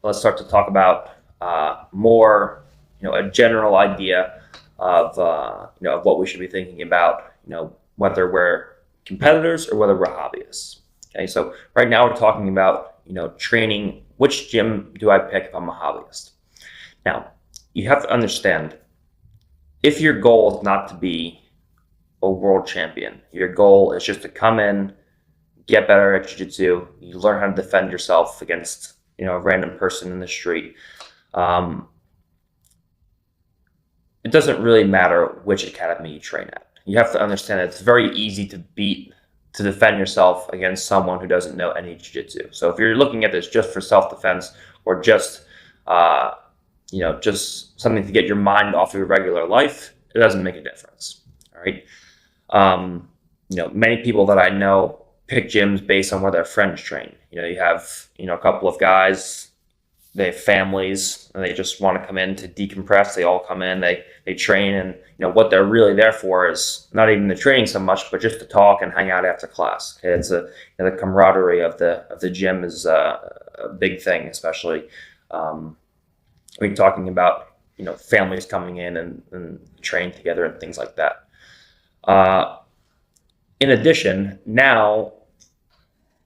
let's start to talk about more, a general idea of, of what we should be thinking about, whether we're competitors or whether we're hobbyists. Okay, so right now we're talking about, training. Which gym do I pick if I'm a hobbyist? Now, you have to understand, if your goal is not to be a world champion, your goal is just to come in, get better at jiu-jitsu, you learn how to defend yourself against, a random person in the street. It doesn't really matter which academy you train at. You have to understand that it's very easy to defend yourself against someone who doesn't know any jiu-jitsu. So if you're looking at this just for self-defense or just, just something to get your mind off of your regular life, it doesn't make a difference. All right. Many people that I know pick gyms based on where their friends train. You have, a couple of guys, they have families, and they just want to come in to decompress. They all come in, they train, and what they're really there for is not even the training so much, but just to talk and hang out after class. Okay, it's the camaraderie of the gym is a big thing, especially when talking about families coming in and training together and things like that. In addition, now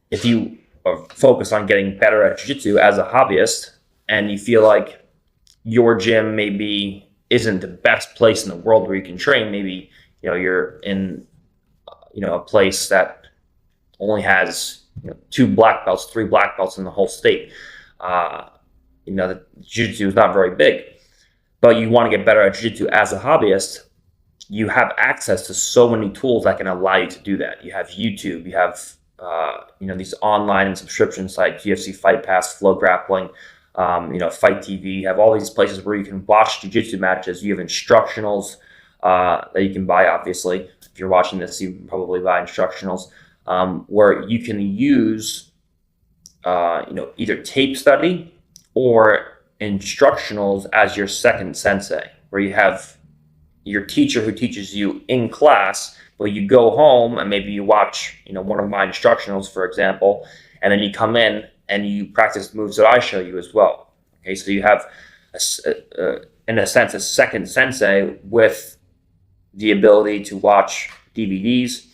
if you are focused on getting better at jiu-jitsu as a hobbyist, and you feel like your gym maybe isn't the best place in the world where you can train, maybe you're in a place that only has 2 black belts, 3 black belts in the whole state. The jiu-jitsu is not very big, but you want to get better at jiu-jitsu as a hobbyist. You have access to so many tools that can allow you to do that. You have YouTube, you have these online subscription sites, UFC Fight Pass, Flow Grappling, Fight TV. You have all these places where you can watch jiu-jitsu matches. You have instructionals that you can buy, obviously. If you're watching this, you can probably buy instructionals where you can use either tape study or instructionals as your second sensei, where you have your teacher who teaches you in class, but you go home and maybe you watch, one of my instructionals, for example, and then you come in and you practice moves that I show you as well. Okay, so you have, in a sense, a second sensei with the ability to watch DVDs,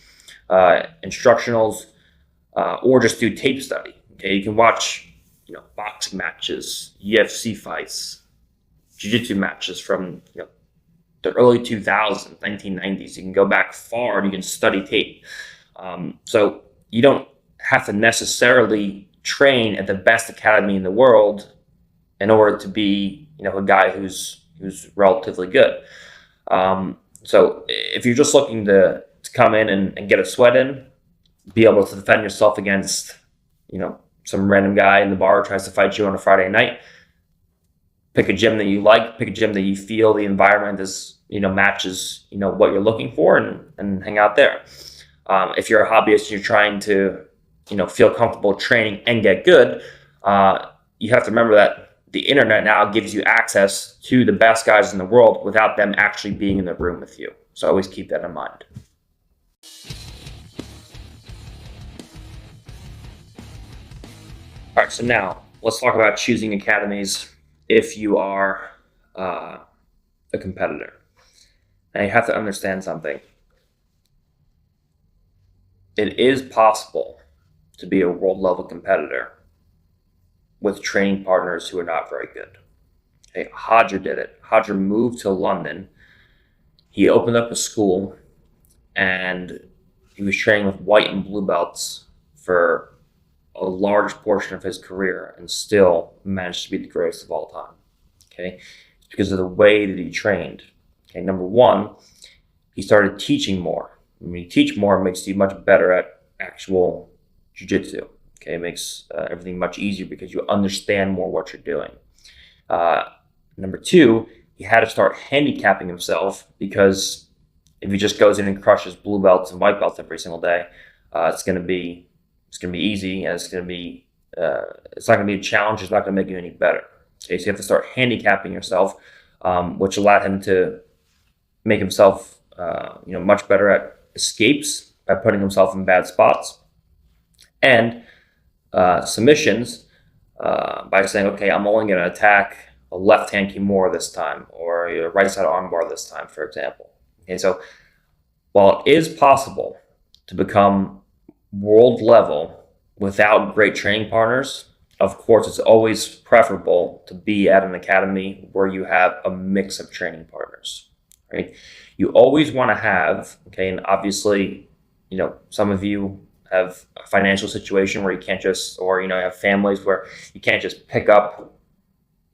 instructionals, or just do tape study. Okay, you can watch, boxing matches, UFC fights, jiu-jitsu matches from, the early 2000s, 1990s. You can go back far and you can study tape. So you don't have to necessarily train at the best academy in the world in order to be, a guy who's relatively good. So if you're just looking to come in and get a sweat in, be able to defend yourself against, some random guy in the bar who tries to fight you on a Friday night, pick a gym that you like, pick a gym that you feel the environment is, matches, what you're looking for, and hang out there. If you're a hobbyist and you're trying to, feel comfortable training and get good, you have to remember that the internet now gives you access to the best guys in the world without them actually being in the room with you. So always keep that in mind. All right, so now let's talk about choosing academies if you are a competitor. Now you have to understand something. It is possible to be a world level competitor with training partners who are not very good. Okay, Hodger did it. Hodger moved to London. He opened up a school and he was training with white and blue belts for a large portion of his career and still managed to be the greatest of all time. Okay, it's because of the way that he trained. Okay, number one, he started teaching more. When you teach more, it makes you much better at actual jiu-jitsu. Okay, it makes everything much easier because you understand more what you're doing. Number two, he had to start handicapping himself because if he just goes in and crushes blue belts and white belts every single day, it's going to be easy, and it's not going to be a challenge. It's not going to make you any better. Okay, so you have to start handicapping yourself, which allowed him to make himself, much better at escapes by putting himself in bad spots, and submissions, by saying, okay, I'm only going to attack a left hand kimura this time, or a right side armbar this time, for example. Okay, so while it is possible to become world level without great training partners, of course, it's always preferable to be at an academy where you have a mix of training partners, right? You always want to have, okay, and obviously, some of you have a financial situation where you can't just, or, have families where you can't just pick up,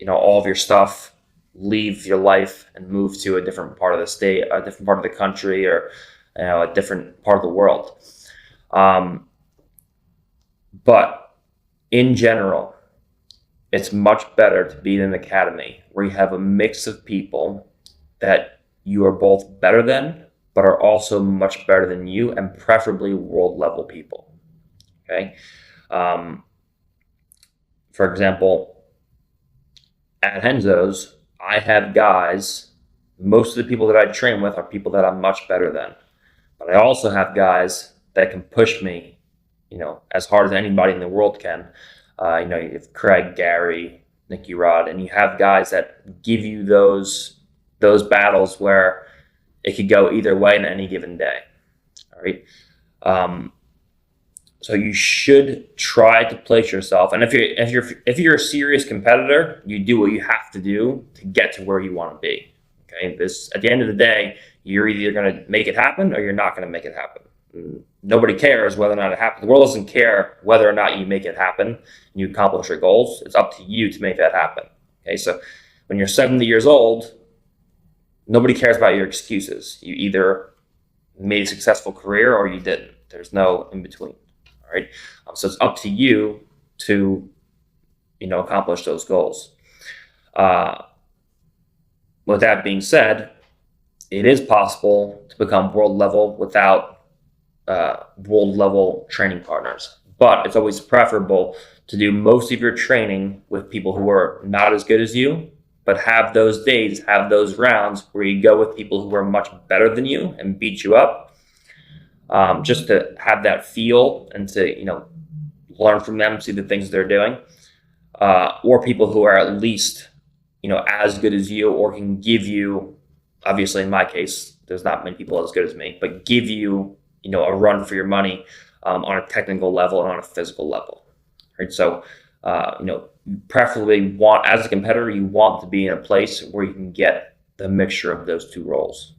all of your stuff, leave your life and move to a different part of the state, a different part of the country, or, a different part of the world. But in general, it's much better to be in an academy where you have a mix of people that you are both better than, but are also much better than you, and preferably world level people. Okay. For example, at Henzo's, I have guys, most of the people that I train with are people that I'm much better than. But I also have guys that can push me, as hard as anybody in the world can. You have Craig, Gary, Nicky Rod, and you have guys that give you those battles where it could go either way in any given day. All right. So you should try to place yourself, and if you're a serious competitor, you do what you have to do to get to where you want to be. Okay. At the end of the day, you're either going to make it happen or you're not going to make it happen. Nobody cares whether or not it happens. The world doesn't care whether or not you make it happen and you accomplish your goals. It's up to you to make that happen. Okay. So when you're 70 years old, nobody cares about your excuses. You either made a successful career or you didn't. There's no in between. All right. So it's up to you to, accomplish those goals. With that being said, it is possible to become world level without world level training partners, but it's always preferable to do most of your training with people who are not as good as you, but have those days, have those rounds where you go with people who are much better than you and beat you up, just to have that feel and to, learn from them, see the things they're doing, or people who are at least, as good as you, or can give you, obviously in my case, there's not many people as good as me, but give you, a run for your money on a technical level and on a physical level, right? So, preferably as a competitor, you want to be in a place where you can get the mixture of those two roles.